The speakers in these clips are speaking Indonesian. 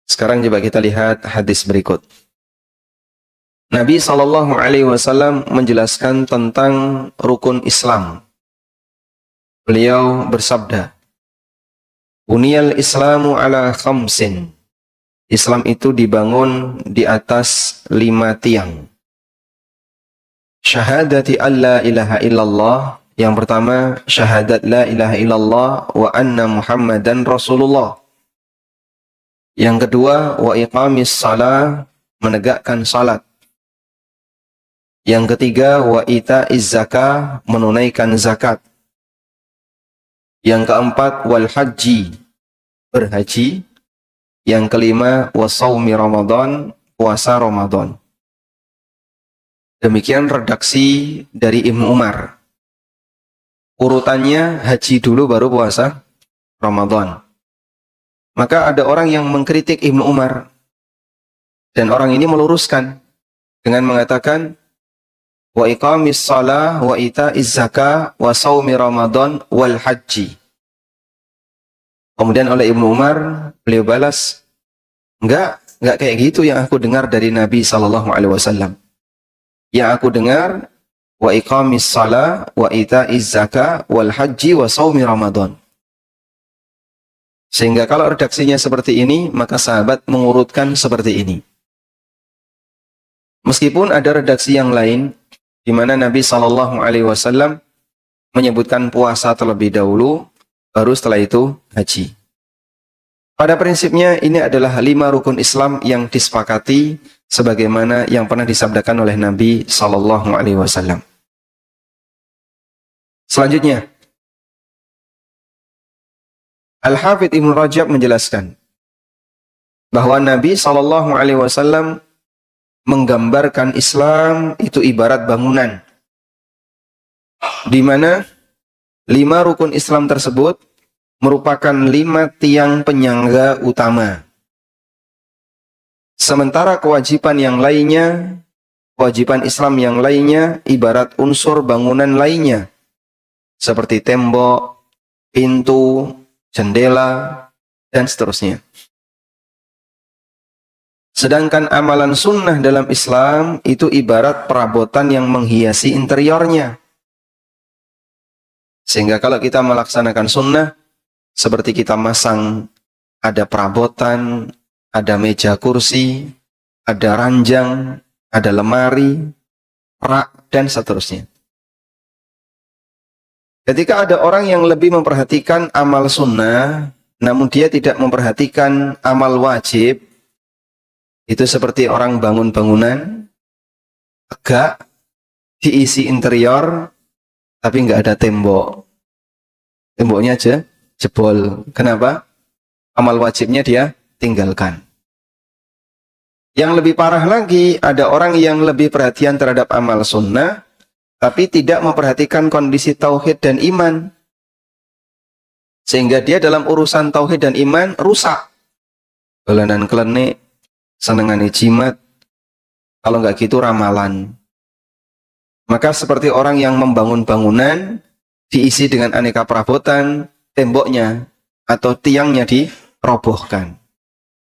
Sekarang coba kita lihat hadis berikut. Nabi SAW menjelaskan tentang rukun Islam. Beliau bersabda, Buniyal Islamu ala khamsin. Islam itu dibangun di atas 5 tiang. Syahadati an la ilaha illallah. Yang pertama, syahadat la ilaha illallah wa anna Muhammadan Rasulullah. Yang kedua, wa iqamis salah, menegakkan salat. Yang ketiga, wa ita'iz zakah, menunaikan zakat. Yang keempat, wal haji, berhaji. Yang kelima, wa shaumi Ramadan, puasa Ramadan. Demikian redaksi dari Ibnu Umar. Urutannya haji dulu baru puasa Ramadan. Maka ada orang yang mengkritik Ibnu Umar. Dan orang ini meluruskan dengan mengatakan, wa iqamis salah wa ita'iz zakah wa shaumi Ramadan wal haji. Kemudian oleh Ibnu Umar beliau balas, enggak kayak gitu yang aku dengar dari Nabi SAW. Yang aku dengar, wa iqamis salah wa ita'iz zakah wal haji wa shaumi Ramadan. Sehingga kalau redaksinya seperti ini, maka sahabat mengurutkan seperti ini. Meskipun ada redaksi yang lain, di mana Nabi SAW menyebutkan puasa terlebih dahulu, baru setelah itu haji. Pada prinsipnya ini adalah 5 rukun Islam yang disepakati sebagaimana yang pernah disabdakan oleh Nabi SAW. Selanjutnya, Al-Hafidh Ibnu Rajab menjelaskan bahwa Nabi SAW menggambarkan Islam itu ibarat bangunan, di mana 5 rukun Islam tersebut merupakan 5 tiang penyangga utama. Sementara kewajiban yang lainnya, kewajiban Islam yang lainnya ibarat unsur bangunan lainnya, seperti tembok, pintu, jendela, dan seterusnya. Sedangkan amalan sunnah dalam Islam itu ibarat perabotan yang menghiasi interiornya. Sehingga kalau kita melaksanakan sunnah, seperti kita masang ada perabotan, ada meja kursi, ada ranjang, ada lemari, rak, dan seterusnya. Ketika ada orang yang lebih memperhatikan amal sunnah, namun dia tidak memperhatikan amal wajib, itu seperti orang bangun bangunan, tegak, diisi interior, tapi nggak ada tembok. Temboknya aja jebol. Kenapa? Amal wajibnya dia tinggalkan. Yang lebih parah lagi, ada orang yang lebih perhatian terhadap amal sunnah, tapi tidak memperhatikan kondisi tauhid dan iman. Sehingga dia dalam urusan tauhid dan iman rusak. Dolanan klenik, senengane jimat, kalau nggak gitu ramalan. Maka seperti orang yang membangun bangunan, diisi dengan aneka perabotan, temboknya atau tiangnya dirobohkan.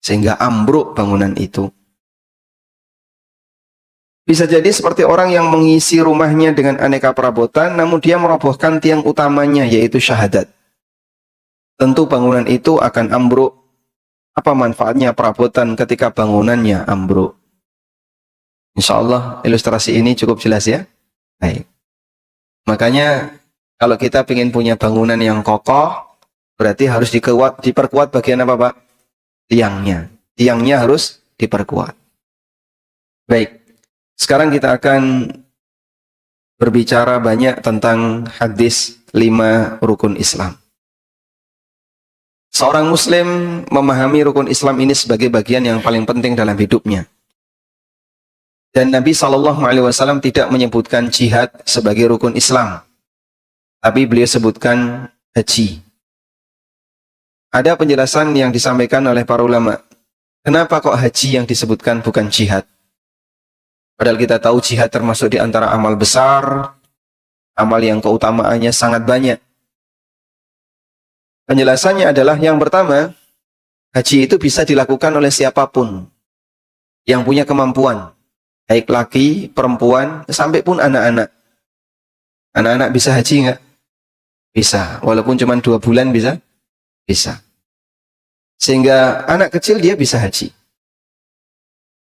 Sehingga ambruk bangunan itu. Bisa jadi seperti orang yang mengisi rumahnya dengan aneka perabotan, namun dia merobohkan tiang utamanya, yaitu syahadat. Tentu bangunan itu akan ambruk. Apa manfaatnya perabotan ketika bangunannya ambruk? Insya Allah ilustrasi ini cukup jelas ya. Baik. Makanya kalau kita ingin punya bangunan yang kokoh, berarti harus diperkuat bagian apa Pak? Tiangnya. Tiangnya harus diperkuat. Baik. Sekarang kita akan berbicara banyak tentang hadis 5 rukun Islam. Seorang muslim memahami rukun Islam ini sebagai bagian yang paling penting dalam hidupnya. Dan Nabi SAW tidak menyebutkan jihad sebagai rukun Islam. Tapi beliau sebutkan haji. Ada penjelasan yang disampaikan oleh para ulama. Kenapa kok haji yang disebutkan bukan jihad? Padahal kita tahu jihad termasuk di antara amal besar, amal yang keutamaannya sangat banyak. Penjelasannya adalah yang pertama, haji itu bisa dilakukan oleh siapapun yang punya kemampuan, baik laki, perempuan, sampai pun anak-anak. Anak-anak bisa haji nggak? Bisa, walaupun cuma 2 bulan bisa? Bisa. Sehingga anak kecil dia bisa haji.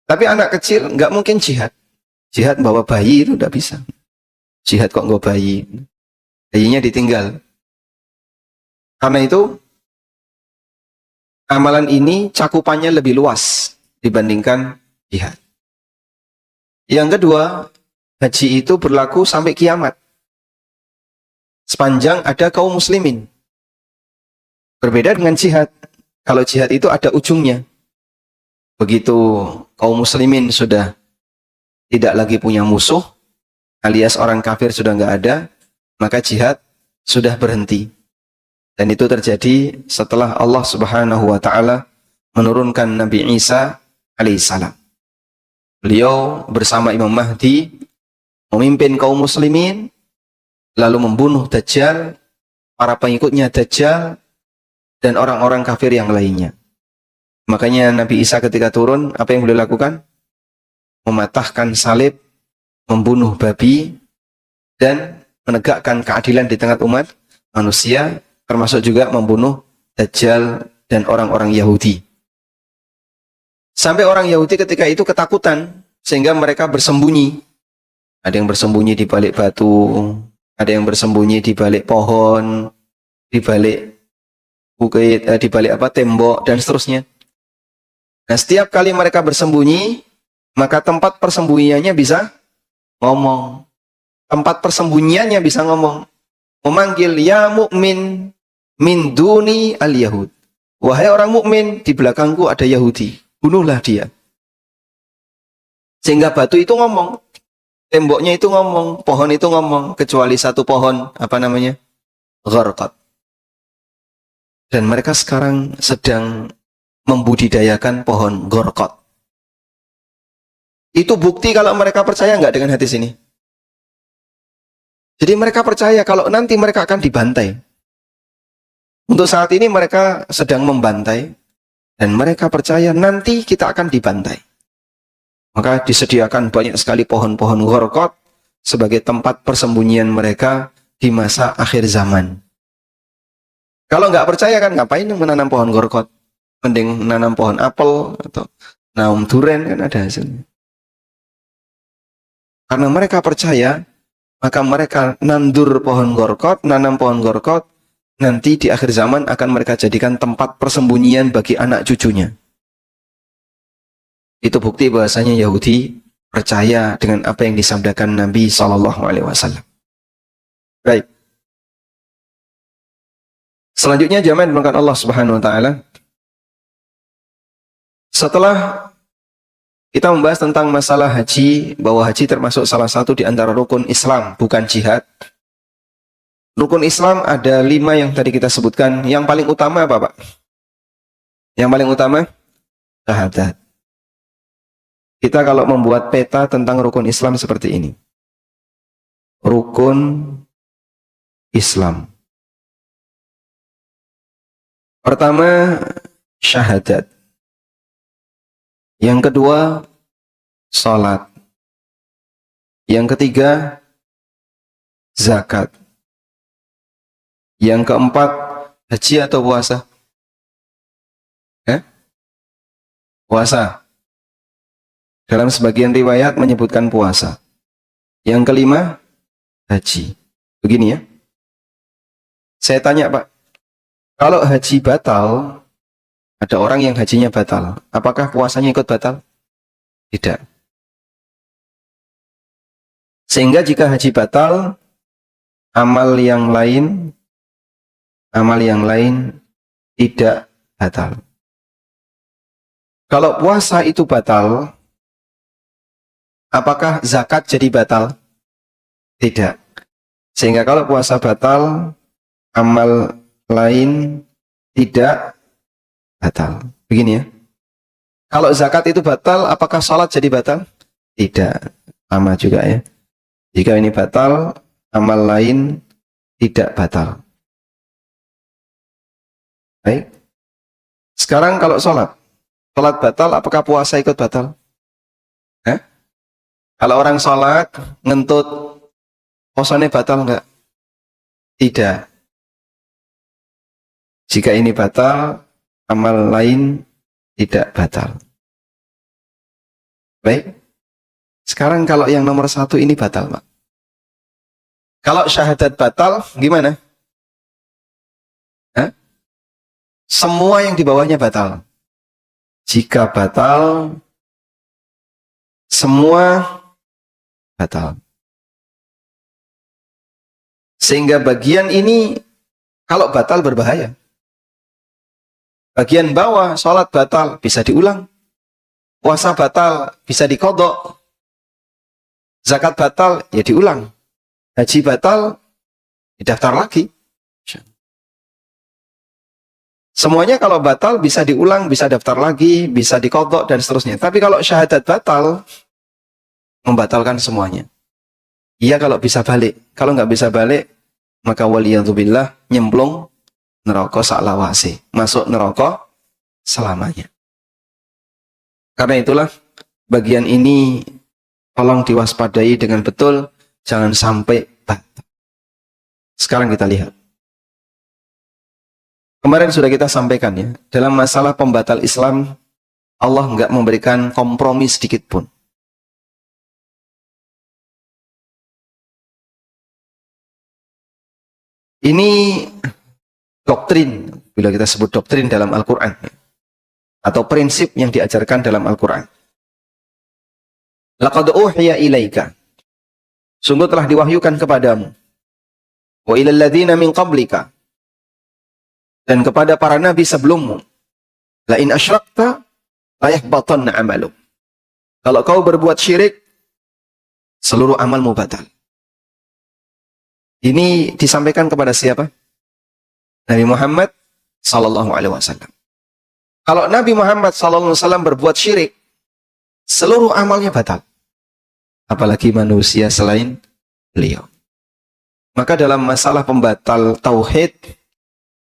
Tapi anak kecil nggak mungkin jihad. Jihad bawa bayi itu nggak bisa. Jihad kok nggak bayi? Bayinya ditinggal. Karena itu, amalan ini cakupannya lebih luas dibandingkan jihad. Yang kedua, haji itu berlaku sampai kiamat. Sepanjang ada kaum muslimin. Berbeda dengan jihad. Kalau jihad itu ada ujungnya. Begitu kaum muslimin sudah tidak lagi punya musuh, alias orang kafir sudah nggak ada, maka jihad sudah berhenti. Dan itu terjadi setelah Allah Subhanahu wa taala menurunkan Nabi Isa alaihissalam. Beliau bersama Imam Mahdi memimpin kaum muslimin, lalu membunuh Dajjal, para pengikutnya Dajjal, dan orang-orang kafir yang lainnya. Makanya Nabi Isa ketika turun, apa yang beliau lakukan? Mematahkan salib, membunuh babi, dan menegakkan keadilan di tengah umat manusia, termasuk juga membunuh Dajjal dan orang-orang Yahudi. Sampai orang Yahudi ketika itu ketakutan, sehingga mereka bersembunyi. Ada yang bersembunyi di balik batu, ada yang bersembunyi di balik pohon, di balik bukit, di balik tembok, dan seterusnya. Nah, setiap kali mereka bersembunyi, maka tempat persembunyiannya bisa ngomong. Tempat persembunyiannya bisa ngomong. Memanggil, ya mukmin min duni al-yahud. Wahai orang mukmin, di belakangku ada Yahudi. Bunuhlah dia. Sehingga batu itu ngomong. Temboknya itu ngomong. Pohon itu ngomong. Kecuali satu pohon. Apa namanya? Gharqad. Dan mereka sekarang sedang membudidayakan pohon Gharqad. Itu bukti kalau mereka percaya nggak dengan hadis ini? Jadi mereka percaya kalau nanti mereka akan dibantai. Untuk saat ini mereka sedang membantai. Dan mereka percaya nanti kita akan dibantai. Maka disediakan banyak sekali pohon-pohon Gharqad sebagai tempat persembunyian mereka di masa akhir zaman. Kalau nggak percaya kan ngapain menanam pohon Gharqad? Mending menanam pohon apel atau nanam durian, kan ada hasilnya. Karena mereka percaya, maka mereka nandur pohon Gharqad, nanam pohon Gharqad, nanti di akhir zaman akan mereka jadikan tempat persembunyian bagi anak cucunya. Itu bukti bahasanya Yahudi percaya dengan apa yang disabdakan Nabi SAW. Baik. Selanjutnya jamaah dimuliakan Allah Subhanahu Wa Taala. Setelah kita membahas tentang masalah haji, bahwa haji termasuk salah satu di antara rukun Islam, bukan jihad. Rukun Islam ada 5 yang tadi kita sebutkan. Yang paling utama apa, Pak? Yang paling utama? Syahadat. Kita kalau membuat peta tentang rukun Islam seperti ini. Rukun Islam. Pertama, syahadat. Yang kedua, salat. Yang ketiga, zakat. Yang keempat, haji atau puasa? Puasa. Dalam sebagian riwayat menyebutkan puasa. Yang kelima, haji. Begini ya. Saya tanya, Pak, kalau haji batal, ada orang yang hajinya batal, apakah puasanya ikut batal? Tidak. Sehingga jika haji batal, amal yang lain tidak batal. Kalau puasa itu batal, apakah zakat jadi batal? Tidak. Sehingga kalau puasa batal, amal lain tidak batal. Begini ya. Kalau zakat itu batal, apakah sholat jadi batal? Tidak. Sama juga ya. Jika ini batal, amal lain tidak batal. Baik. Sekarang kalau sholat batal, apakah puasa ikut batal? Hah? Kalau orang sholat ngentut, puasanya batal enggak? Tidak. Jika ini batal, amal lain tidak batal. Baik. Sekarang kalau yang nomor 1 ini batal, Pak. Kalau syahadat batal, gimana? Hah? Semua yang di bawahnya batal. Jika batal, semua batal. Sehingga bagian ini, kalau batal berbahaya. Bagian bawah, sholat batal, bisa diulang. Puasa batal, bisa dikodok. Zakat batal, ya diulang. Haji batal, didaftar lagi. Semuanya kalau batal bisa diulang, bisa daftar lagi, bisa dikodok, dan seterusnya. Tapi kalau syahadat batal, membatalkan semuanya. Iya kalau bisa balik. Kalau nggak bisa balik, maka waliyadzubillah, nyemplung neraka saklawase. Masuk neraka selamanya. Karena itulah, bagian ini tolong diwaspadai dengan betul, jangan sampai batal. Sekarang kita lihat. Kemarin sudah kita sampaikan ya, dalam masalah pembatal Islam, Allah nggak memberikan kompromi sedikit pun. Ini doktrin, bila kita sebut doktrin dalam Al-Quran, atau prinsip yang diajarkan dalam Al-Quran. Laqad uhiya ilaika, sungguh telah diwahyukan kepadamu, wa ilal ladzina min qablika, dan kepada para nabi sebelummu, la in asyrakta la yahbatanna amaluk. Kalau kau berbuat syirik, seluruh amalmu batal. Ini disampaikan kepada siapa? Nabi Muhammad sallallahu alaihi wasallam. Kalau Nabi Muhammad sallallahu alaihi wasallam berbuat syirik, seluruh amalnya batal. Apalagi manusia selain beliau. Maka dalam masalah pembatal tauhid,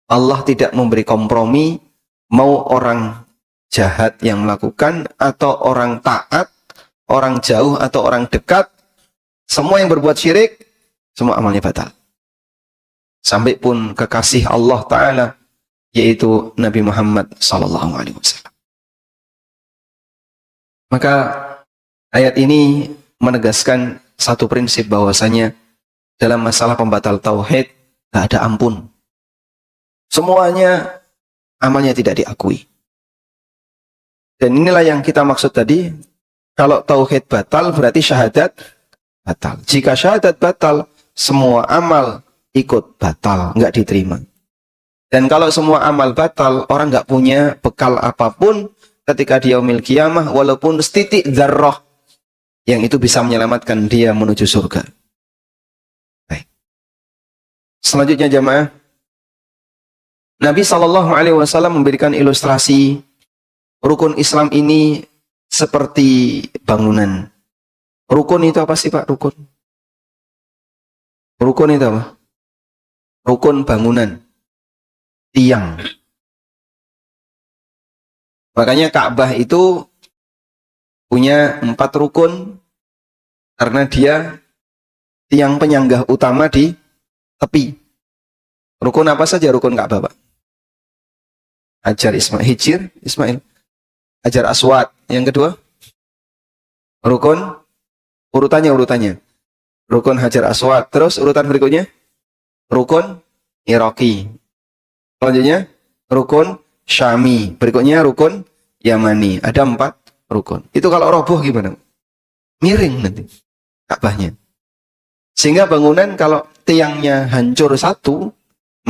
Allah tidak memberi kompromi, mau orang jahat yang melakukan, atau orang taat, orang jauh atau orang dekat, semua yang berbuat syirik, semua amalnya batal. Sampai pun kekasih Allah Ta'ala, yaitu Nabi Muhammad SAW. Maka ayat ini menegaskan satu prinsip bahwasanya dalam masalah pembatal tauhid, tidak ada ampun. Semuanya amalnya tidak diakui. Dan inilah yang kita maksud tadi, kalau tauhid batal berarti syahadat batal. Jika syahadat batal, semua amal ikut batal, nggak diterima. Dan kalau semua amal batal, orang nggak punya bekal apapun ketika dia yaumil qiyamah, walaupun setitik dzarrah yang itu bisa menyelamatkan dia menuju surga. Baik. Selanjutnya jamaah, Nabi SAW memberikan ilustrasi rukun Islam ini seperti bangunan. Rukun itu apa sih Pak? Rukun. Rukun itu apa? Rukun bangunan. Tiang. Makanya Ka'bah itu punya 4 rukun karena dia tiang penyanggah utama di tepi. Rukun apa saja rukun Ka'bah Pak? Hajar Ismail. Hajar Aswad. Yang kedua, rukun, urutannya. Rukun Hajar Aswad. Terus urutan berikutnya, rukun Iraqi. Selanjutnya, rukun Syami. Berikutnya, rukun Yamani. Ada 4 rukun. Itu kalau roboh gimana? Miring nanti Ka'bahnya. Sehingga bangunan kalau tiangnya hancur satu,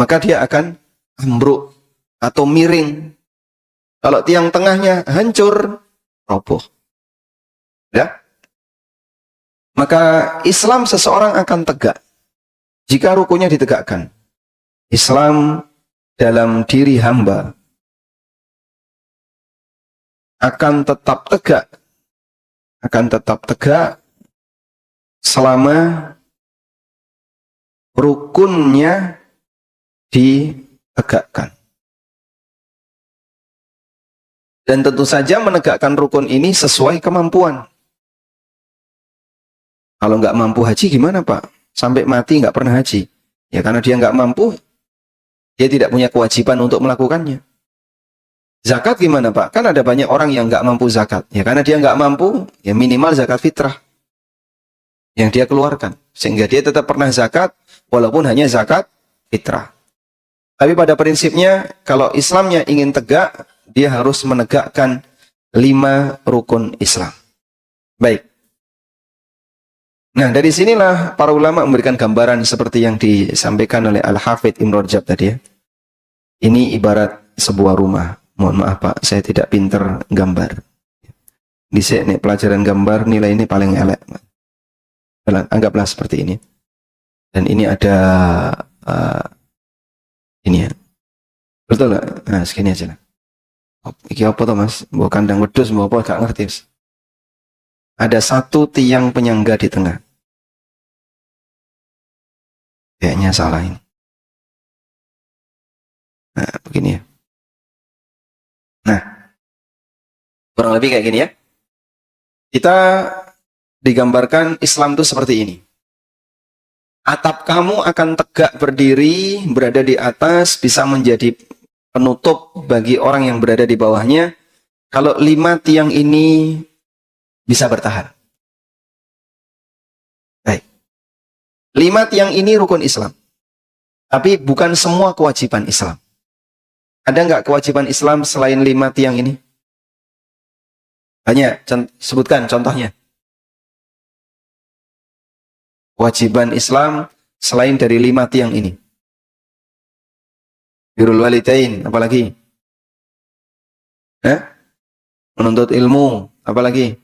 maka dia akan ambruk atau miring. Kalau tiang tengahnya hancur, roboh. Ya? Maka Islam seseorang akan tegak jika rukunnya ditegakkan. Islam dalam diri hamba akan tetap tegak selama rukunnya ditegakkan. Dan tentu saja menegakkan rukun ini sesuai kemampuan. Kalau nggak mampu haji gimana Pak? Sampai mati nggak pernah haji. Ya karena dia nggak mampu, dia tidak punya kewajiban untuk melakukannya. Zakat gimana Pak? Kan ada banyak orang yang nggak mampu zakat. Ya karena dia nggak mampu, ya minimal zakat fitrah yang dia keluarkan. Sehingga dia tetap pernah zakat, walaupun hanya zakat fitrah. Tapi pada prinsipnya, kalau Islamnya ingin tegak, dia harus menegakkan 5 rukun Islam. Baik. Nah, dari sinilah para ulama memberikan gambaran seperti yang disampaikan oleh Al-Hafidh Ibn Rajab tadi ya. Ini ibarat sebuah rumah. Mohon maaf Pak, saya tidak pinter gambar. Di sini pelajaran gambar nilai ini paling elek. Anggaplah seperti ini. Dan ini ada ini ya. Betul nggak? Nah, segini aja lah. Iki apa tuh Mas? Bawa kandang wedhus, bawa apa? Gak ngerti Mas. Ada satu tiang penyangga di tengah. Kayaknya salah ini. Nah, begini ya. Nah, kurang lebih kayak gini ya. Kita digambarkan Islam itu seperti ini. Atap kamu akan tegak berdiri, berada di atas, bisa menjadi penutup bagi orang yang berada di bawahnya. Kalau 5 tiang ini bisa bertahan. Baik. 5 tiang ini rukun Islam. Tapi bukan semua kewajiban Islam. Ada nggak kewajiban Islam selain 5 tiang ini? Banyak, sebutkan contohnya. Kewajiban Islam selain dari 5 tiang ini. Birrul walidain, apalagi? Menuntut ilmu, apalagi?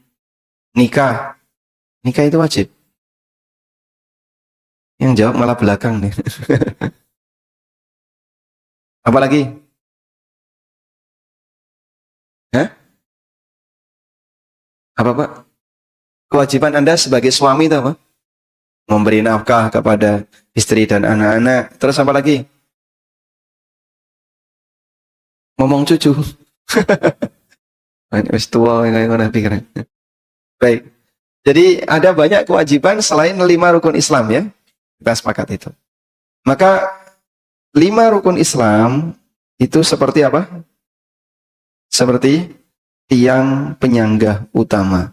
Nikah. Nikah itu wajib. Yang jawab malah belakang nih. Apalagi? Apa Pak? Kewajiban Anda sebagai suami itu apa? Memberi nafkah kepada istri dan anak-anak. Terus apa lagi? Ngomong cucu. Wis tua yang pikiran. Baik. Jadi ada banyak kewajiban selain 5 rukun Islam ya. Kita sepakat itu. Maka 5 rukun Islam itu seperti apa? Seperti tiang penyangga utama.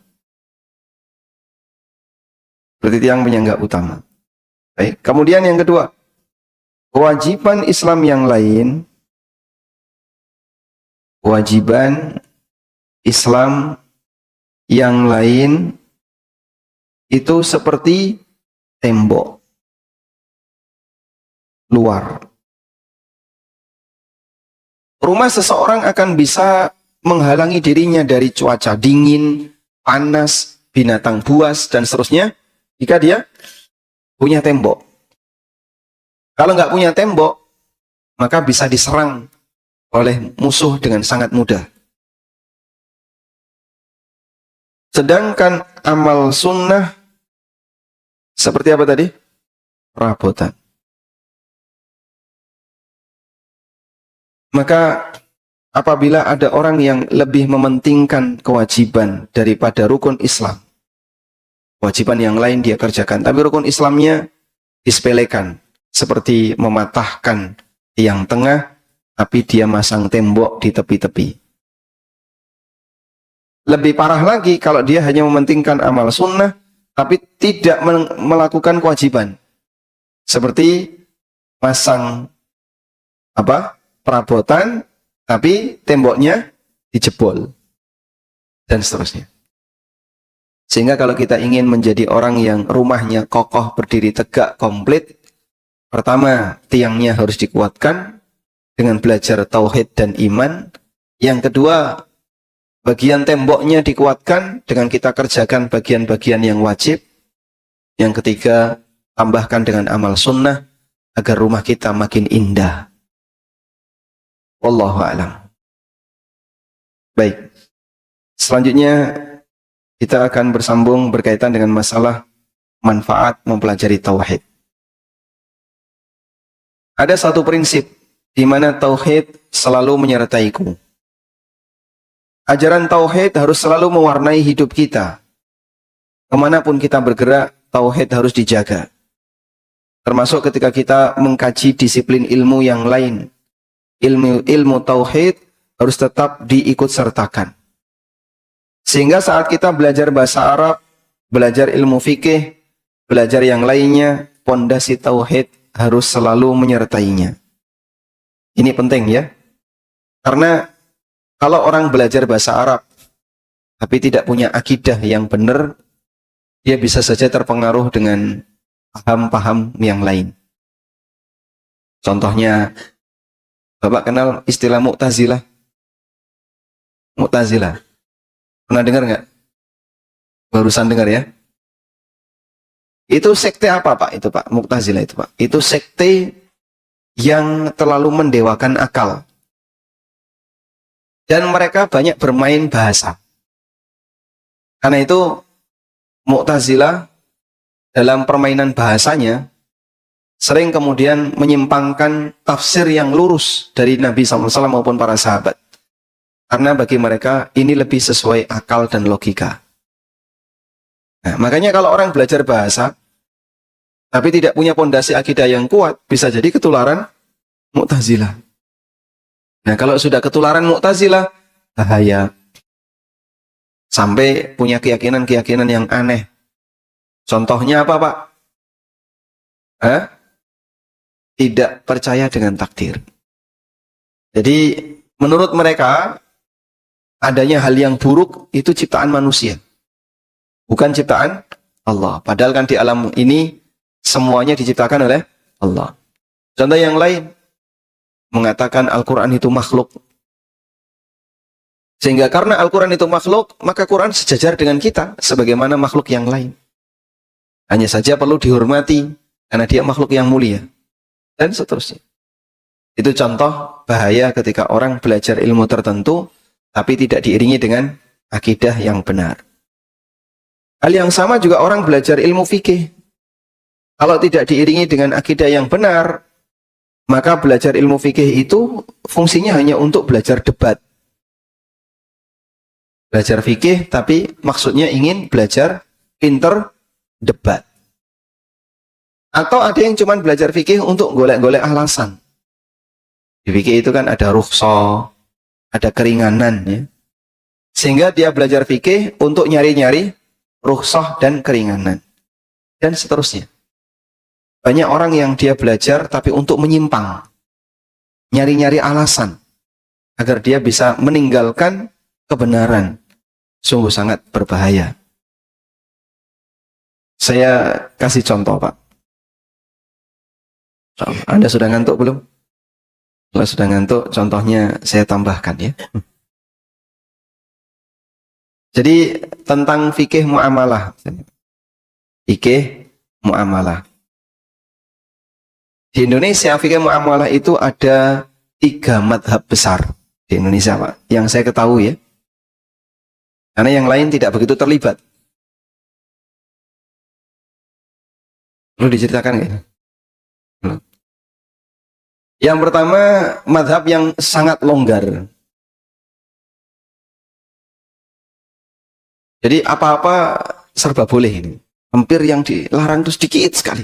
Seperti tiang penyangga utama. Baik. Kemudian yang kedua, kewajiban Islam yang lain, kewajiban Islam yang lain itu seperti tembok luar. Rumah seseorang akan bisa menghalangi dirinya dari cuaca dingin, panas, binatang buas, dan seterusnya jika dia punya tembok. Kalau nggak punya tembok, maka bisa diserang oleh musuh dengan sangat mudah. Sedangkan amal sunnah seperti apa tadi? Perabotan. Maka apabila ada orang yang lebih mementingkan kewajiban daripada rukun Islam, kewajiban yang lain dia kerjakan, tapi rukun Islamnya disepelekan, seperti mematahkan tiang tengah, tapi dia masang tembok di tepi-tepi. Lebih parah lagi kalau dia hanya mementingkan amal sunnah, tapi tidak melakukan kewajiban, seperti masang perabotan, tapi temboknya dijebol, dan seterusnya. Sehingga kalau kita ingin menjadi orang yang rumahnya kokoh, berdiri tegak, komplit, pertama, tiangnya harus dikuatkan dengan belajar tauhid dan iman. Yang kedua, bagian temboknya dikuatkan dengan kita kerjakan bagian-bagian yang wajib. Yang ketiga, tambahkan dengan amal sunnah agar rumah kita makin indah. Wallahu a'lam. Baik. Selanjutnya kita akan bersambung berkaitan dengan masalah manfaat mempelajari tauhid. Ada satu prinsip di mana tauhid selalu menyertaiku. Ajaran tauhid harus selalu mewarnai hidup kita. Kemanapun kita bergerak, tauhid harus dijaga. Termasuk ketika kita mengkaji disiplin ilmu yang lain. Ilmu tauhid harus tetap diikut sertakan. Sehingga saat kita belajar bahasa Arab, belajar ilmu fikih, belajar yang lainnya, pondasi tauhid harus selalu menyertainya. Ini penting ya. Karena kalau orang belajar bahasa Arab, tapi tidak punya akidah yang benar, dia bisa saja terpengaruh dengan paham-paham yang lain. Contohnya, Bapak kenal istilah Mu'tazilah? Mu'tazilah. Pernah dengar nggak? Barusan dengar ya? Itu sekte apa Pak? Itu Pak, Mu'tazilah itu Pak. Itu sekte yang terlalu mendewakan akal. Dan mereka banyak bermain bahasa. Karena itu Mu'tazilah dalam permainan bahasanya sering kemudian menyimpangkan tafsir yang lurus dari Nabi SAW maupun para sahabat. Karena bagi mereka ini lebih sesuai akal dan logika. Nah, makanya kalau orang belajar bahasa tapi tidak punya pondasi akidah yang kuat, bisa jadi ketularan Mu'tazilah. Nah, kalau sudah ketularan Mu'tazilah, bahaya. Sampai punya keyakinan-keyakinan yang aneh. Contohnya apa, Pak? Tidak percaya dengan takdir. Jadi, menurut mereka, adanya hal yang buruk itu ciptaan manusia. Bukan ciptaan Allah. Padahal kan di alam ini, semuanya diciptakan oleh Allah. Contoh yang lain, mengatakan Al-Quran itu makhluk. Sehingga karena Al-Quran itu makhluk, maka Quran sejajar dengan kita sebagaimana makhluk yang lain. Hanya saja perlu dihormati karena dia makhluk yang mulia. Dan seterusnya. Itu contoh bahaya ketika orang belajar ilmu tertentu tapi tidak diiringi dengan akidah yang benar. Hal yang sama juga orang belajar ilmu fikih. Kalau tidak diiringi dengan akidah yang benar, maka belajar ilmu fikih itu fungsinya hanya untuk belajar debat. Belajar fikih, tapi maksudnya ingin belajar pinter debat. Atau ada yang cuma belajar fikih untuk golek-golek alasan. Di fikih itu kan ada rukhsah, ada keringanan. Ya. Sehingga dia belajar fikih untuk nyari-nyari rukhsah dan keringanan. Dan seterusnya. Banyak orang yang dia belajar tapi untuk menyimpang. Nyari-nyari alasan. Agar dia bisa meninggalkan kebenaran. Sungguh sangat berbahaya. Saya kasih contoh Pak. Anda sudah ngantuk belum? Kalau sudah ngantuk, contohnya saya tambahkan ya. Jadi tentang fikih muamalah. Fikih muamalah. Di Indonesia, fikih muamalah itu ada 3 madhab besar di Indonesia, Pak. Yang saya ketahui ya. Karena yang lain tidak begitu terlibat. Perlu diceritakan nggak? Yang pertama, madhab yang sangat longgar. Jadi apa-apa serba boleh ini. Hampir yang dilarang itu sedikit sekali.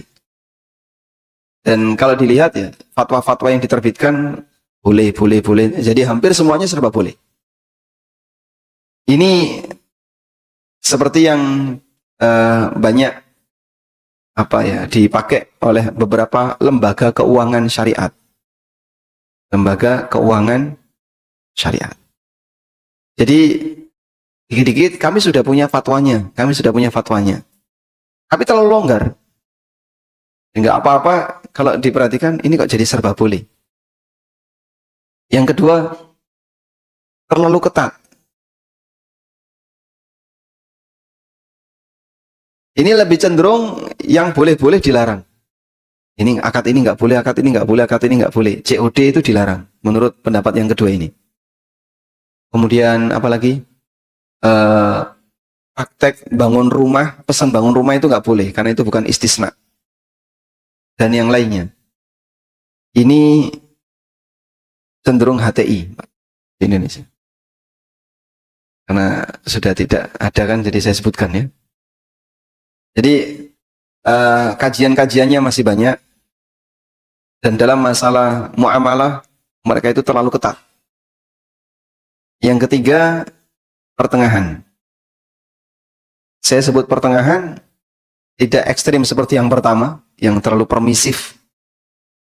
Dan kalau dilihat ya, fatwa-fatwa yang diterbitkan boleh. Jadi hampir semuanya serba boleh. Ini seperti yang banyak dipakai oleh beberapa lembaga keuangan syariat. Lembaga keuangan syariat. Jadi dikit-dikit kami sudah punya fatwanya, Tapi terlalu longgar. Enggak apa-apa kalau diperhatikan ini kok jadi serba boleh. Yang kedua, terlalu ketat. Ini lebih cenderung yang boleh-boleh dilarang. Ini akad ini nggak boleh, akad ini nggak boleh, akad ini nggak boleh. COD itu dilarang menurut pendapat yang kedua ini. Kemudian apalagi praktek bangun rumah, pesan bangun rumah itu nggak boleh karena itu bukan istisna. Dan yang lainnya. Ini cenderung HTI di Indonesia. karena sudah tidak ada kan, jadi saya sebutkan ya. Jadi kajian-kajiannya masih banyak, dan dalam masalah muamalah mereka itu terlalu ketat. Yang ketiga, pertengahan. Saya sebut pertengahan, tidak ekstrim seperti yang pertama, yang terlalu permisif,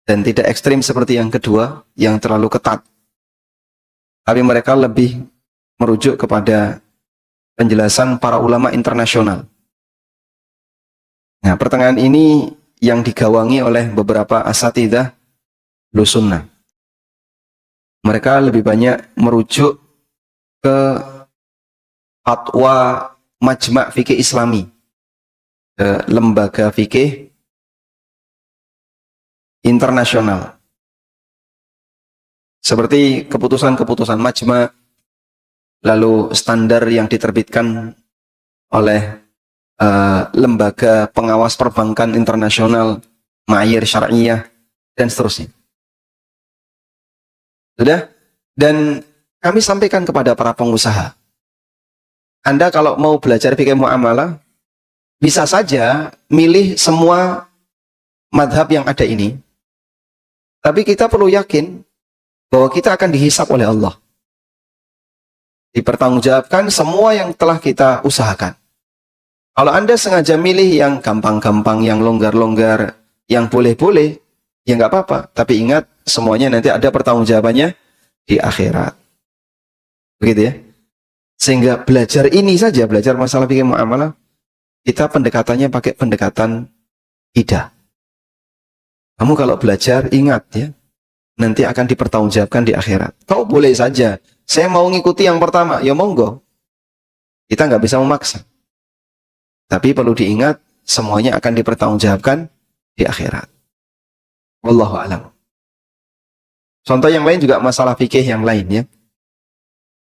dan tidak ekstrim seperti yang kedua, yang terlalu ketat. Tapi mereka lebih merujuk kepada penjelasan para ulama internasional. Nah, pertengahan ini yang digawangi oleh beberapa asatidzah Ahlussunnah. Mereka lebih banyak merujuk ke fatwa Majma' Fikih Islami, ke lembaga fikih internasional. Seperti keputusan-keputusan Majma', lalu standar yang diterbitkan oleh lembaga pengawas perbankan internasional, Ma'ayir Syar'iyah, dan seterusnya. Sudah? Dan kami sampaikan kepada para pengusaha, Anda kalau mau belajar fikih muamalah, bisa saja milih semua madhab yang ada ini, tapi kita perlu yakin bahwa kita akan dihisap oleh Allah. Dipertanggungjawabkan semua yang telah kita usahakan. Kalau Anda sengaja milih yang gampang-gampang, yang longgar-longgar, yang boleh-boleh, ya nggak apa-apa. Tapi ingat, semuanya nanti ada pertanggungjawabannya di akhirat. Begitu ya. Sehingga belajar ini saja, belajar masalah fikih muamalah, kita pendekatannya pakai pendekatan idah. Kamu kalau belajar, ingat ya, nanti akan dipertanggungjawabkan di akhirat. Kau boleh saja, saya mau ngikuti yang pertama, ya monggo. Kita nggak bisa memaksa. Tapi perlu diingat, semuanya akan dipertanggungjawabkan di akhirat. Wallahu a'lam. Contoh yang lain juga masalah fikih yang lain ya.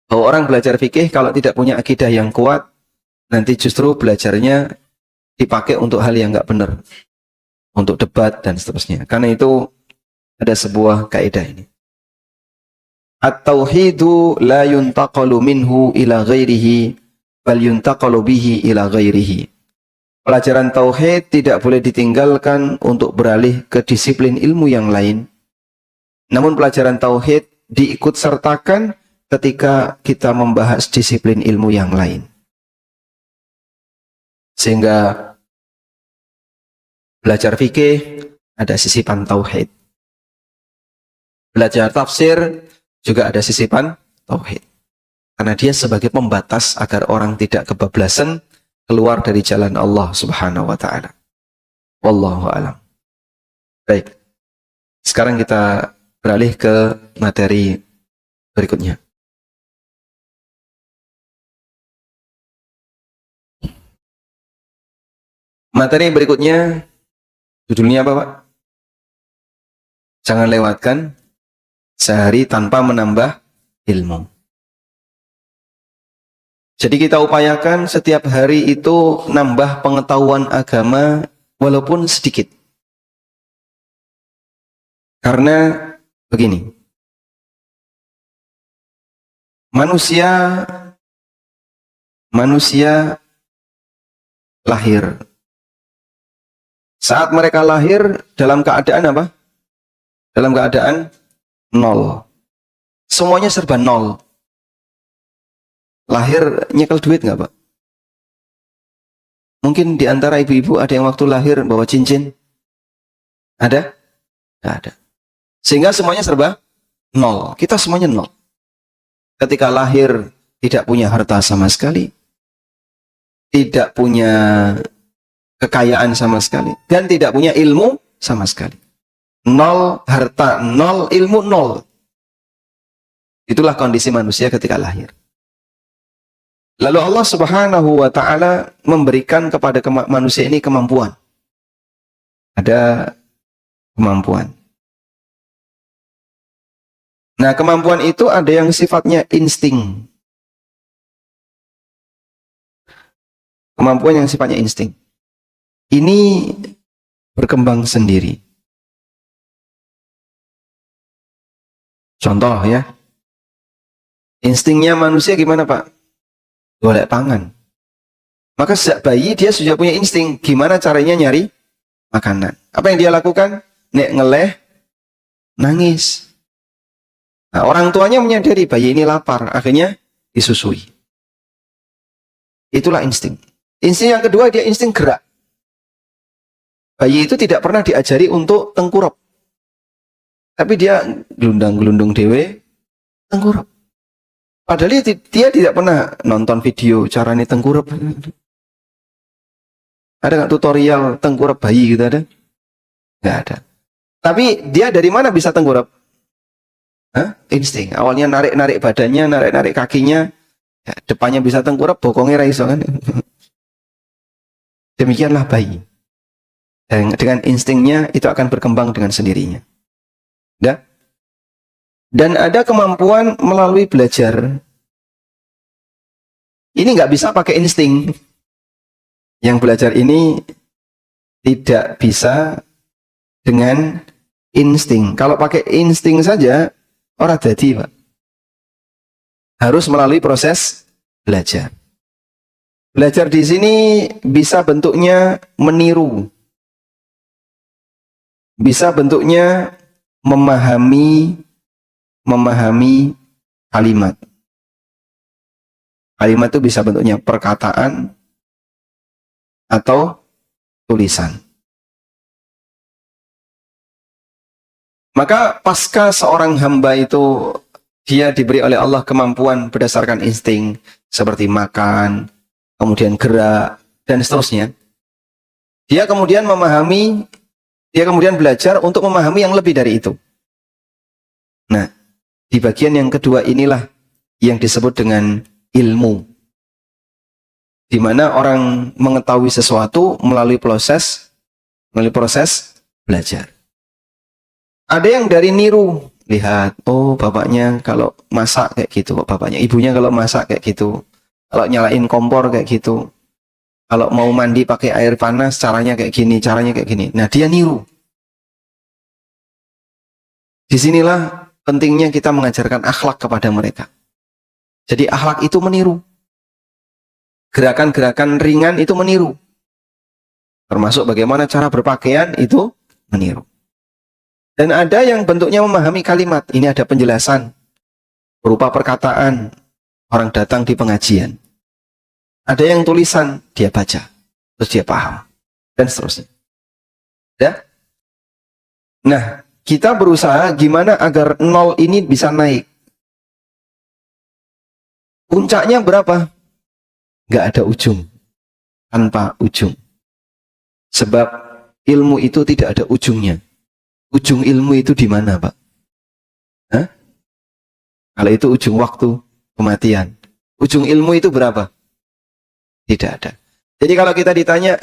Bahwa orang belajar fikih kalau tidak punya akidah yang kuat, nanti justru belajarnya dipakai untuk hal yang nggak benar. Untuk debat dan seterusnya. Karena itu ada sebuah kaidah ini. At-tauhidu la yuntaqalu minhu ila ghairihi bal yuntaqalu bihi ila ghairihi. Pelajaran tauhid tidak boleh ditinggalkan untuk beralih ke disiplin ilmu yang lain. Namun pelajaran tauhid diikut sertakan ketika kita membahas disiplin ilmu yang lain. Sehingga belajar fikih ada sisipan tauhid. Belajar tafsir juga ada sisipan tauhid. Karena dia sebagai pembatas agar orang tidak kebablasan keluar dari jalan Allah Subhanahu wa taala. Wallahu a'lam. Baik. Sekarang kita beralih ke materi berikutnya. Materi berikutnya judulnya apa, Pak? Jangan lewatkan sehari tanpa menambah ilmu. Jadi kita upayakan setiap hari itu nambah pengetahuan agama walaupun sedikit. Karena begini, manusia lahir. Saat mereka lahir dalam keadaan apa? Dalam keadaan nol. Semuanya serba nol. Lahir nyekel duit nggak, Pak? Mungkin di antara ibu-ibu ada yang waktu lahir bawa cincin? Ada? Nggak ada. Sehingga semuanya serba nol. Kita semuanya nol. Ketika lahir tidak punya harta sama sekali, tidak punya kekayaan sama sekali, dan tidak punya ilmu sama sekali. Nol harta, nol ilmu, nol. Itulah kondisi manusia ketika lahir. Lalu Allah Subhanahu wa taala memberikan kepada manusia ini kemampuan. Ada kemampuan. Nah, kemampuan itu ada yang sifatnya insting. Kemampuan yang sifatnya insting. Ini berkembang sendiri. Contoh ya. Instingnya manusia gimana, Pak? golek pangan. Maka sejak bayi dia sudah punya insting gimana caranya nyari makanan. Apa yang dia lakukan? Nek ngeleh, nangis. Nah, orang tuanya menyadari bayi ini lapar, akhirnya disusui. Itulah insting. Insting yang kedua, dia insting gerak. Bayi itu tidak pernah diajari untuk tengkurap. Tapi dia gelundang-gelundung dewe, tengkurap. Padahal dia tidak pernah nonton video caranya tengkurap. Ada nggak tutorial tengkurap bayi gitu ada? Nggak ada. Tapi dia dari mana bisa tengkurap? Hah? Insting. Awalnya narik-narik badannya, narik-narik kakinya. Ya, depannya bisa tengkurap, bokongnya raiso kan. Demikianlah bayi. Dan dengan instingnya itu akan berkembang dengan sendirinya. Ya? Dan ada kemampuan melalui belajar. Ini nggak bisa pakai insting. Yang belajar ini tidak bisa dengan insting. Kalau pakai insting saja, orang jadi, Pak. Harus melalui proses belajar. Belajar di sini bisa bentuknya meniru. Bisa bentuknya memahami kalimat. Kalimat itu bisa bentuknya perkataan atau tulisan. Maka pasca seorang hamba itu dia diberi oleh Allah kemampuan berdasarkan insting seperti makan, kemudian gerak, dan seterusnya. Dia kemudian belajar untuk memahami yang lebih dari itu. Nah, di bagian yang kedua inilah yang disebut dengan ilmu. Di mana orang mengetahui sesuatu melalui proses belajar. Ada yang dari niru. Lihat, oh bapaknya kalau masak kayak gitu, bapaknya, ibunya kalau masak kayak gitu, kalau nyalain kompor kayak gitu, kalau mau mandi pakai air panas caranya kayak gini, Nah, dia niru. Disinilah pentingnya kita mengajarkan akhlak kepada mereka. Jadi akhlak itu meniru. Gerakan-gerakan ringan itu meniru. Termasuk bagaimana cara berpakaian itu meniru. Dan ada yang bentuknya memahami kalimat. Ini ada penjelasan berupa perkataan orang datang di pengajian. Ada yang tulisan, dia baca, terus dia paham, dan seterusnya. Ya? Nah, kita berusaha gimana agar nol ini bisa naik. Puncaknya berapa? Nggak ada ujung. Tanpa ujung. Sebab ilmu itu tidak ada ujungnya. Ujung ilmu itu di mana, Pak? Hah? Kalau itu ujung waktu, kematian. Ujung ilmu itu berapa? Tidak ada. Jadi kalau kita ditanya,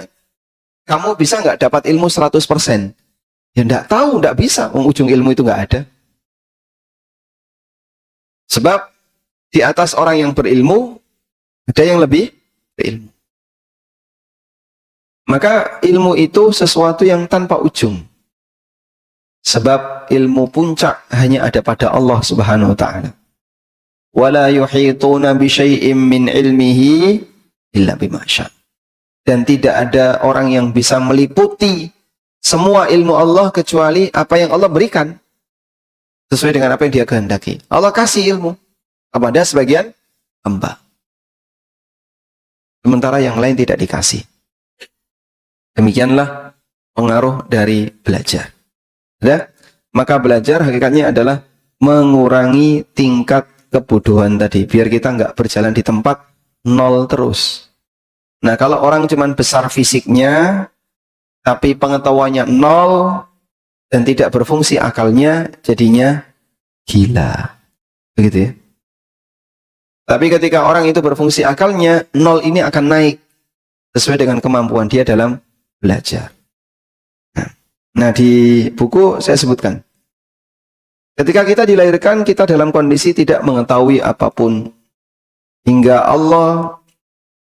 kamu bisa nggak dapat ilmu 100%? Ya nggak tahu, nggak bisa. Ujung ilmu itu nggak ada. Sebab di atas orang yang berilmu, ada yang lebih berilmu. Maka ilmu itu sesuatu yang tanpa ujung. Sebab ilmu puncak hanya ada pada Allah Subhanahu wa taala. Wala yuhituna bi syai'in min ilmihi illa bima syaa. Dan tidak ada orang yang bisa meliputi semua ilmu Allah kecuali apa yang Allah berikan. Sesuai dengan apa yang dia kehendaki. Allah kasih ilmu kepada sebagian hamba. Sementara yang lain tidak dikasih. Demikianlah pengaruh dari belajar. Ya? Maka belajar hakikatnya adalah mengurangi tingkat kebodohan tadi. Biar kita nggak berjalan di tempat nol terus. Nah, kalau orang cuman besar fisiknya, tapi pengetahuannya nol, dan tidak berfungsi akalnya, jadinya gila. Begitu ya. Tapi ketika orang itu berfungsi akalnya, nol ini akan naik. Sesuai dengan kemampuan dia dalam belajar. Nah, di buku saya sebutkan. Ketika kita dilahirkan, kita dalam kondisi tidak mengetahui apapun. Hingga Allah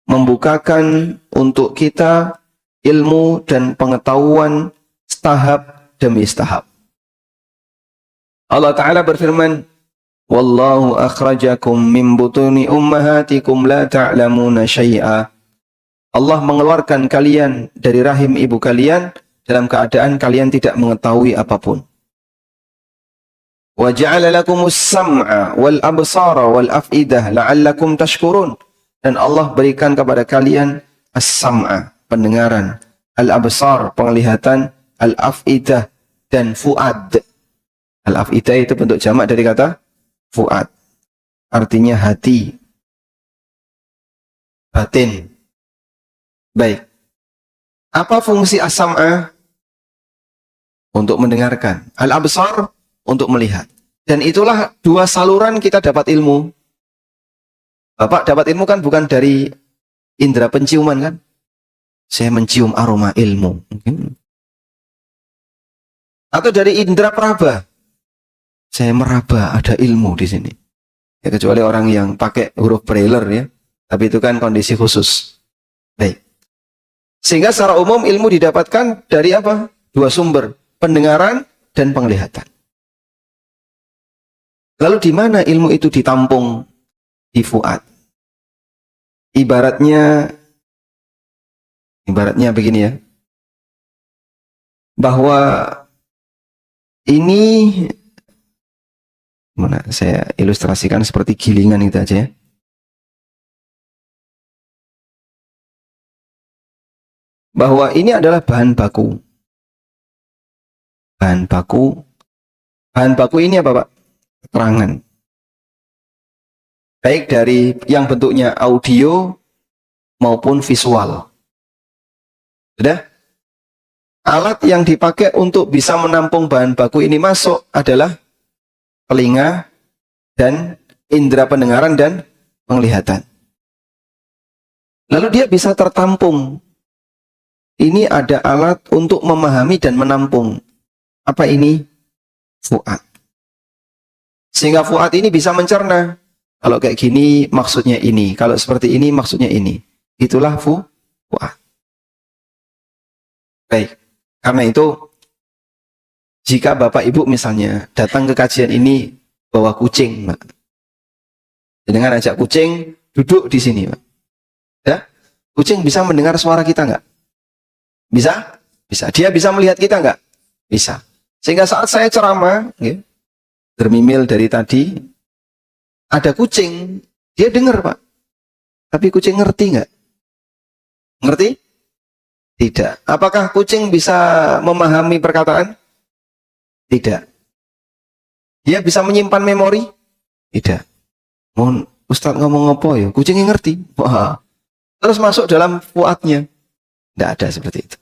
membukakan untuk kita ilmu dan pengetahuan setahap demi setahap. Allah Ta'ala berfirman, Wallahu akhrajakum min butuni ummahatikum la ta'lamuna syai'a. Allah mengeluarkan kalian dari rahim ibu kalian dalam keadaan kalian tidak mengetahui apapun. Wa ja'ala lakumus sam'a wal absara wal af'idah la'allakum tashkurun. Dan Allah berikan kepada kalian as-sam'a, pendengaran, al-absar, penglihatan, al-af'idah, dan fuad. Al-af'idah itu bentuk jamak dari kata fuad, artinya hati, batin. Baik. Apa fungsi as-sam'a? Untuk mendengarkan. Al-absar untuk melihat. Dan itulah dua saluran kita dapat ilmu. Bapak dapat ilmu kan bukan dari indera penciuman kan? Saya mencium aroma ilmu. Atau dari indera peraba. Saya meraba ada ilmu di sini. Ya, kecuali orang yang pakai huruf braille ya. Tapi itu kan kondisi khusus. Baik. Sehingga secara umum ilmu didapatkan dari apa? Dua sumber, pendengaran dan penglihatan. Lalu di mana ilmu itu ditampung? Di fuad. Ibaratnya begini ya. Bahwa ini mana saya ilustrasikan seperti gilingan itu aja ya. Bahwa ini adalah bahan baku. Bahan baku ini apa Pak? Keterangan. Baik dari yang bentuknya audio maupun visual. Sudah? Alat yang dipakai untuk bisa menampung bahan baku ini masuk adalah telinga dan indera pendengaran dan penglihatan. Lalu dia bisa tertampung. Ini ada alat untuk memahami dan menampung. Apa ini? Fuad. Sehingga fuad ini bisa mencerna. Kalau kayak gini maksudnya ini. Kalau seperti ini maksudnya ini. Itulah fuad. Baik. Karena itu, jika Bapak Ibu misalnya datang ke kajian ini bawa kucing, Pak. Dengan ajak kucing duduk di sini, Pak. Ya? Kucing bisa mendengar suara kita nggak? Bisa? Bisa. Dia bisa melihat kita nggak? Bisa. Sehingga saat saya ceramah, ya, Dermimil dari tadi, ada kucing, dia dengar Pak. Tapi kucing ngerti nggak? Ngerti? Tidak. Apakah kucing bisa memahami perkataan? Tidak. Dia bisa menyimpan memori? Tidak. Mohon Ustadz ngomong apa ya? Kucingnya ngerti. Wah. Terus masuk dalam fuadnya. Tidak ada seperti itu.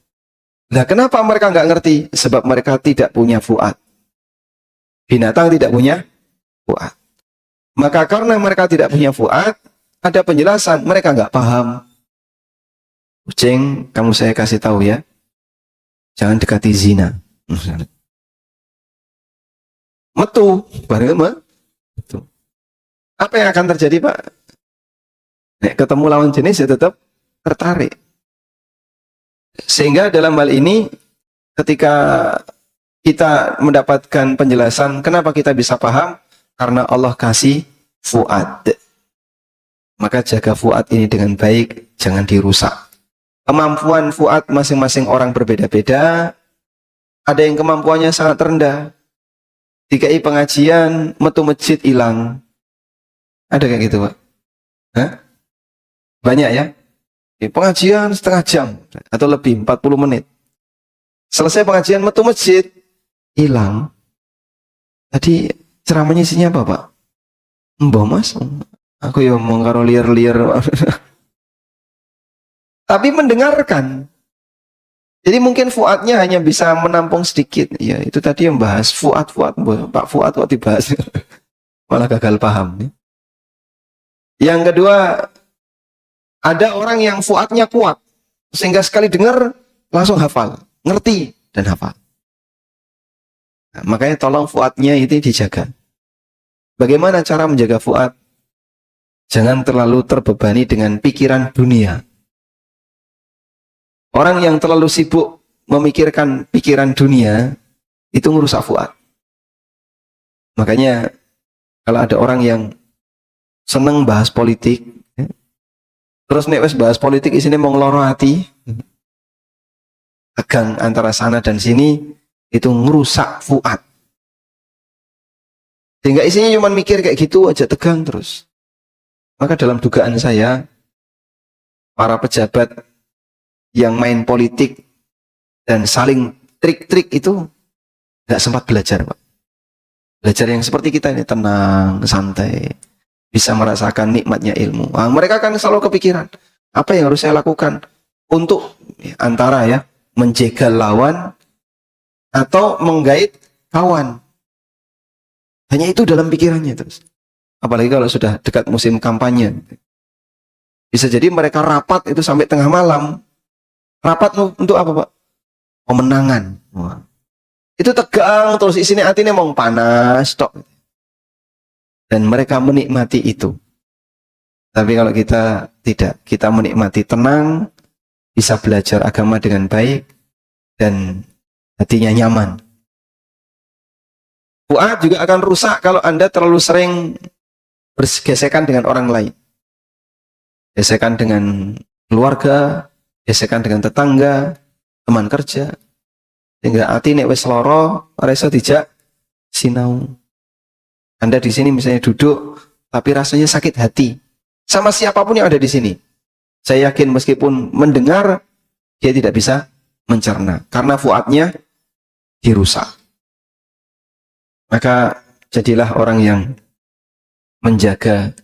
Nah, kenapa mereka nggak ngerti? Sebab mereka tidak punya fuad. Binatang tidak punya fuad. Maka karena mereka tidak punya fuad, ada penjelasan, mereka nggak paham. Kucing, kamu saya kasih tahu ya, jangan dekati zina. Metu, bareng metu. Apa yang akan terjadi Pak? Nek ketemu lawan jenis ya tetap tertarik. Sehingga dalam hal ini, ketika kita mendapatkan penjelasan, kenapa kita bisa paham? Karena Allah kasih fuad. Maka jaga fuad ini dengan baik, jangan dirusak. Kemampuan fuad masing-masing orang berbeda-beda. Ada yang kemampuannya sangat rendah. DKI pengajian, metu masjid hilang. Ada kayak gitu Pak? Hah? Banyak ya? Di pengajian setengah jam atau lebih 40 menit. Selesai pengajian metu masjid hilang. Tadi ceramahnya isinya apa Pak? Mbah Mas, aku ya mau karo liar-liar. Tapi mendengarkan. Jadi mungkin fuadnya hanya bisa menampung sedikit. Ya itu tadi yang bahas fuad Pak Fuad kok dibahas. Malah gagal paham. Yang kedua, ada orang yang fuadnya kuat, sehingga sekali dengar langsung hafal, ngerti dan hafal. Nah, makanya tolong fuadnya itu dijaga. Bagaimana cara menjaga fuad? Jangan terlalu terbebani dengan pikiran dunia. Orang yang terlalu sibuk memikirkan pikiran dunia, itu ngerusak fuad. Makanya Kalau ada orang yang seneng bahas politik, ya, terus nek wis bahas politik isinya mau ngeloro hati, tegang antara sana dan sini, itu ngerusak fuad. Sehingga isinya cuma mikir kayak gitu aja, tegang terus. Maka dalam dugaan saya, para pejabat yang main politik dan saling trik-trik itu nggak sempat belajar, Pak. Belajar yang seperti kita ini, tenang, santai, bisa merasakan nikmatnya ilmu. Nah, mereka kan selalu kepikiran, apa yang harus saya lakukan untuk antara ya menjegal lawan atau menggait kawan. Hanya itu dalam pikirannya terus. Apalagi kalau sudah dekat musim kampanye. Bisa jadi mereka rapat itu sampai tengah malam. Rapat untuk apa, Pak? Pemenangan. Wah. Itu tegang terus isinya hatinya mau panas tok. Dan mereka menikmati itu. Tapi kalau kita tidak, kita menikmati tenang, bisa belajar agama dengan baik dan hatinya nyaman. Fuad juga akan rusak kalau Anda terlalu sering bergesekan dengan orang lain. Gesekan dengan keluarga, gesekan dengan tetangga, teman kerja. Sehingga hati nek wis loro, ora iso dijak sinau. Anda di sini misalnya duduk, tapi rasanya sakit hati. Sama siapapun yang ada di sini. Saya yakin meskipun mendengar, dia tidak bisa mencerna. Karena fuadnya dirusak. Maka jadilah orang yang menjaga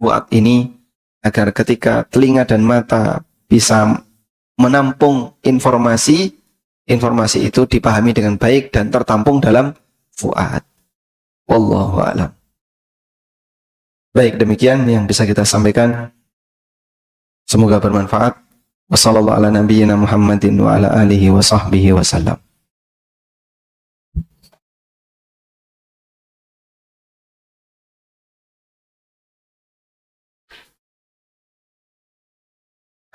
fuad ini agar ketika telinga dan mata bisa menampung informasi, informasi itu dipahami dengan baik dan tertampung dalam fuad. Wallahu a'lam. Baik, demikian yang bisa kita sampaikan. Semoga bermanfaat. Wassallallahu ala nabiyyina Muhammadin wa ala alihi wa sahbihi wasallam.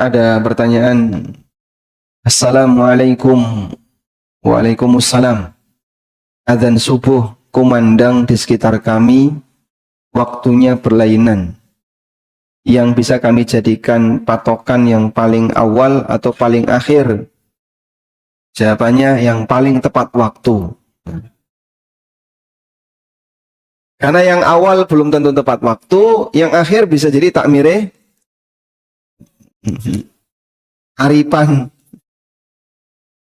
Ada pertanyaan. Assalamualaikum. Waalaikumsalam. Adzan subuh kumandang di sekitar kami, waktunya berlainan. Yang bisa kami jadikan patokan yang paling awal atau paling akhir? Jawabannya yang paling tepat waktu. Karena yang awal belum tentu tepat waktu, yang akhir bisa jadi takmire haripan.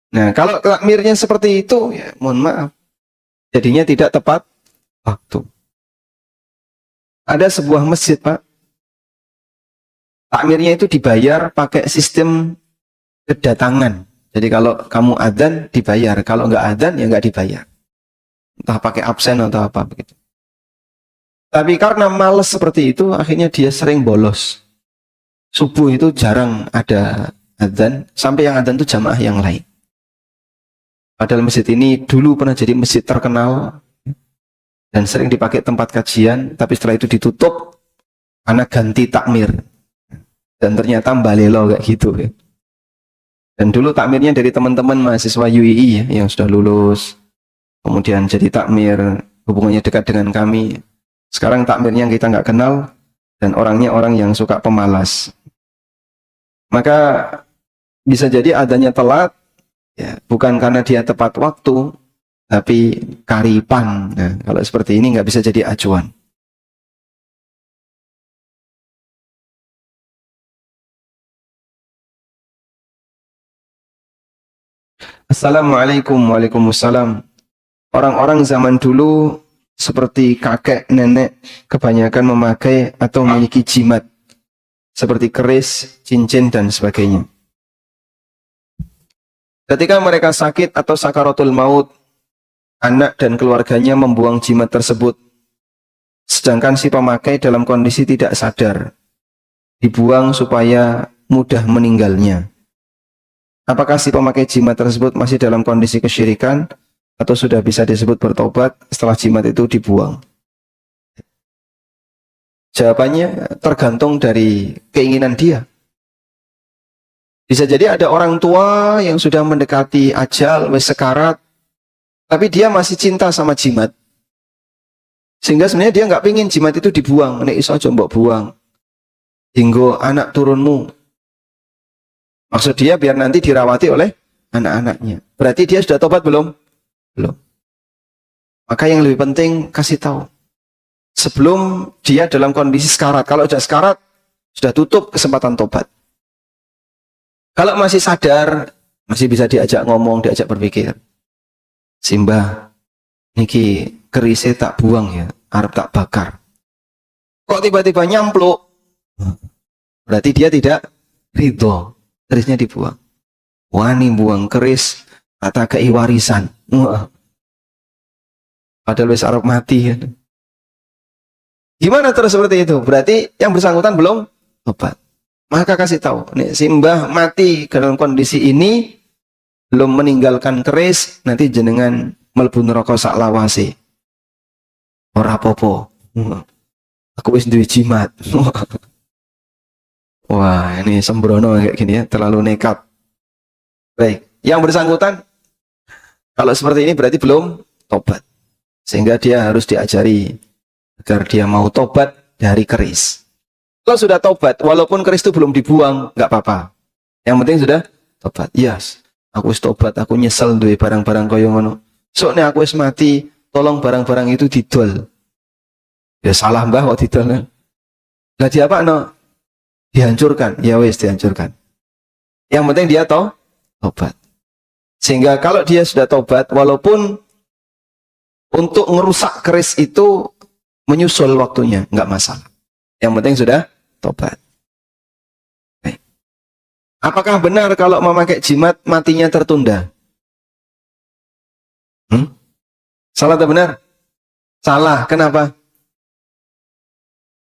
Nah, kalau takmirnya seperti itu, ya mohon maaf, jadinya tidak tepat waktu. Ada sebuah masjid, Pak. Takmirnya itu dibayar pakai sistem kedatangan. Jadi kalau kamu adzan dibayar, kalau nggak adzan ya nggak dibayar. Entah pakai absen atau apa begitu. Tapi karena males seperti itu, akhirnya dia sering bolos. Subuh itu jarang ada adzan, sampai yang adzan itu jamaah yang lain. Padahal masjid ini dulu pernah jadi masjid terkenal dan sering dipakai tempat kajian, tapi setelah itu ditutup karena ganti takmir. Dan ternyata mbalelo kayak gitu ya. Dan dulu takmirnya dari teman-teman mahasiswa UII ya, yang sudah lulus, kemudian jadi takmir, hubungannya dekat dengan kami. Sekarang takmirnya kita nggak kenal, dan orangnya orang yang suka pemalas. Maka bisa jadi adanya telat, ya, bukan karena dia tepat waktu, tapi karipan. Nah, kalau seperti ini nggak bisa jadi acuan. Assalamualaikum. Waalaikumsalam. Orang-orang zaman dulu seperti kakek, nenek, kebanyakan memakai atau memiliki jimat seperti keris, cincin, dan sebagainya. Ketika mereka sakit atau sakaratul maut, anak dan keluarganya membuang jimat tersebut, sedangkan si pemakai dalam kondisi tidak sadar, dibuang supaya mudah meninggalnya. Apakah si pemakai jimat tersebut masih dalam kondisi kesyirikan atau sudah bisa disebut bertobat setelah jimat itu dibuang? Jawabannya tergantung dari keinginan dia. Bisa jadi ada orang tua yang sudah mendekati ajal, wis sekarat, tapi dia masih cinta sama jimat. Sehingga sebenarnya dia nggak pingin jimat itu dibuang. Nek iso aja mbok buang. Hingga anak turunmu. Maksud dia biar nanti dirawati oleh anak-anaknya. Berarti dia sudah tobat belum? Belum. Maka yang lebih penting kasih tahu. Sebelum dia dalam kondisi sekarat. Kalau sudah sekarat, sudah tutup kesempatan tobat. Kalau masih sadar, masih bisa diajak ngomong, diajak berpikir. Simbah, niki kerisnya tak buang ya, arep tak bakar. Kok tiba-tiba nyampluk? Berarti dia tidak ridho, kerisnya dibuang. Wani buang keris, kata kei warisan. Wah. Padahal wis arep mati ya. Gimana terus seperti itu? Berarti yang bersangkutan belum tobat. Maka kasih tahu, nih simbah mati dalam kondisi ini, belum meninggalkan keris, nanti jenengan mlebu neraka sak lawase. Ora apa-apa. Aku wis duwe jimat. Wah, ini sembrono kayak gini ya, terlalu nekat. Baik, yang bersangkutan kalau seperti ini berarti belum tobat. Sehingga dia harus diajari agar dia mau tobat dari keris. Kalau sudah tobat, walaupun keris itu belum dibuang, nggak apa-apa. Yang penting sudah tobat. Yes, aku wis tobat, aku nyesel duwe barang-barang kaya ngono. Soalnya aku wis mati, tolong barang-barang itu didol. Ya salah mbah kok didol. Lah dia apa no? Dihancurkan. Ya wis dihancurkan. Yang penting dia tobat. Sehingga kalau dia sudah tobat, walaupun untuk ngerusak keris itu menyusul waktunya, nggak masalah. Yang penting sudah tobat. Baik. Apakah benar kalau memakai jimat matinya tertunda? Salah atau benar? Salah. Kenapa?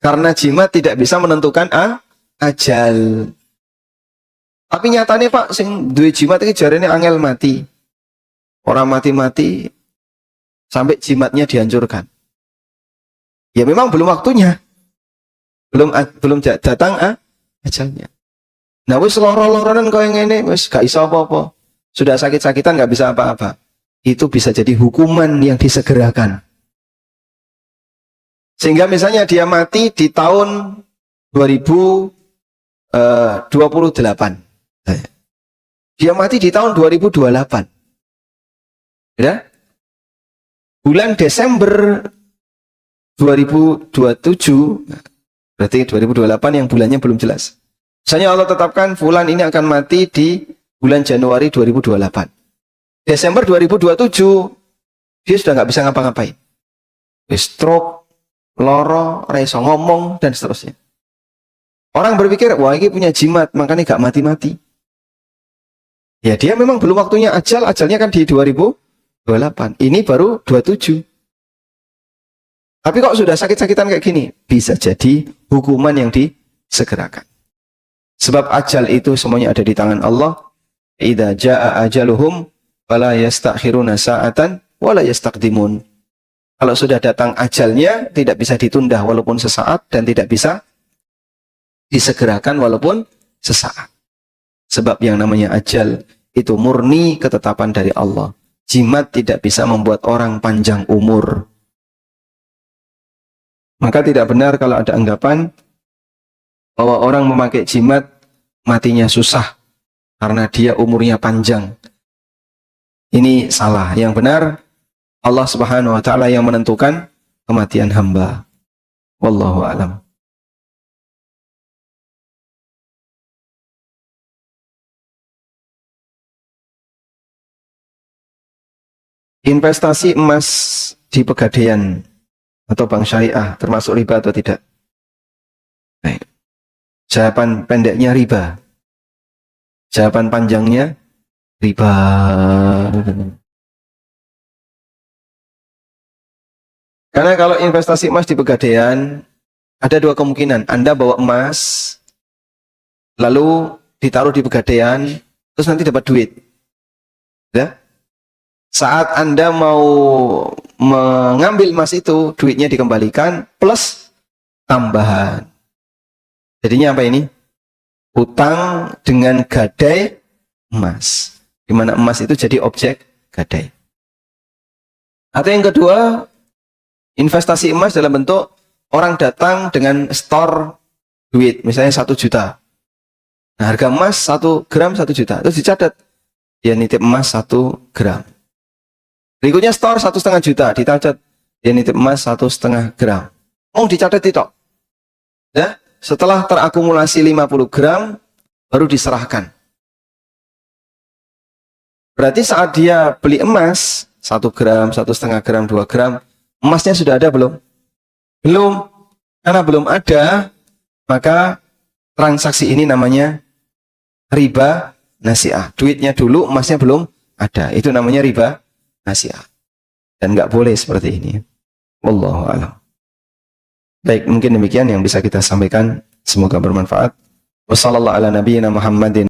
Karena jimat tidak bisa menentukan ajal. Tapi nyatanya Pak, sing duwe jimat iki jarene angel mati. Orang mati-mati sampai jimatnya dihancurkan. Ya memang belum waktunya. Belum datang ajalnya. Nah wis loro-loronan kaya ngene wis gak iso apa-apa. Sudah sakit-sakitan gak bisa apa-apa. Itu bisa jadi hukuman yang disegerakan. Sehingga misalnya dia mati di tahun 2028. Dia mati di tahun 2028. Ya? Bulan Desember 2027, berarti 2028 yang bulannya belum jelas. Misalnya Allah tetapkan fulan ini akan mati di bulan Januari 2028. Desember 2027, dia sudah nggak bisa ngapa-ngapain. Stroke, loro, reso ngomong, dan seterusnya. Orang berpikir, wah ini punya jimat, makanya nggak mati-mati. Ya dia memang belum waktunya ajalnya kan di 2028. Ini baru 27. Tapi kok sudah sakit-sakitan kayak gini? Bisa jadi hukuman yang disegerakan. Sebab ajal itu semuanya ada di tangan Allah. Idza jaa ajaluhum fala yastakhiruna sa'atan wala yastaqdimun. Kalau sudah datang ajalnya, tidak bisa ditunda walaupun sesaat dan tidak bisa disegerakan walaupun sesaat. Sebab yang namanya ajal itu murni ketetapan dari Allah. Jimat tidak bisa membuat orang panjang umur. Maka tidak benar kalau ada anggapan bahwa orang memakai jimat matinya susah karena dia umurnya panjang. Ini salah. Yang benar Allah Subhanahu wa taala yang menentukan kematian hamba. Wallahu a'lam. Investasi emas di Pegadaian atau bank syariah termasuk riba atau tidak? Baik. Jawaban pendeknya riba. Jawaban panjangnya riba. Karena kalau investasi emas di Pegadaian ada dua kemungkinan. Anda bawa emas lalu ditaruh di Pegadaian terus nanti dapat duit. Ya? Saat Anda mau mengambil emas itu, duitnya dikembalikan plus tambahan. Jadinya apa ini? Utang dengan gadai emas. Di mana emas itu jadi objek gadai. Atau yang kedua, Investasi emas dalam bentuk orang datang dengan store duit, misalnya 1 juta. Nah, harga emas 1 gram 1 juta. Terus dicatat, dia nitip emas 1 gram. Berikutnya store 1,5 juta, dicatat, dia nitip emas 1,5 gram. Mau dicatat itu. Ya, setelah terakumulasi 50 gram, baru diserahkan. Berarti saat dia beli emas, 1 gram, 1,5 gram, 2 gram, emasnya sudah ada belum? Belum. Karena belum ada, maka transaksi ini namanya riba nasi'ah. Duitnya dulu, emasnya belum ada. Itu namanya riba nasi'ah. Dan nggak boleh seperti ini. Wallahu a'lam. Baik, mungkin demikian yang bisa kita sampaikan. Semoga bermanfaat. Wassallallahu ala nabiyyina Muhammadin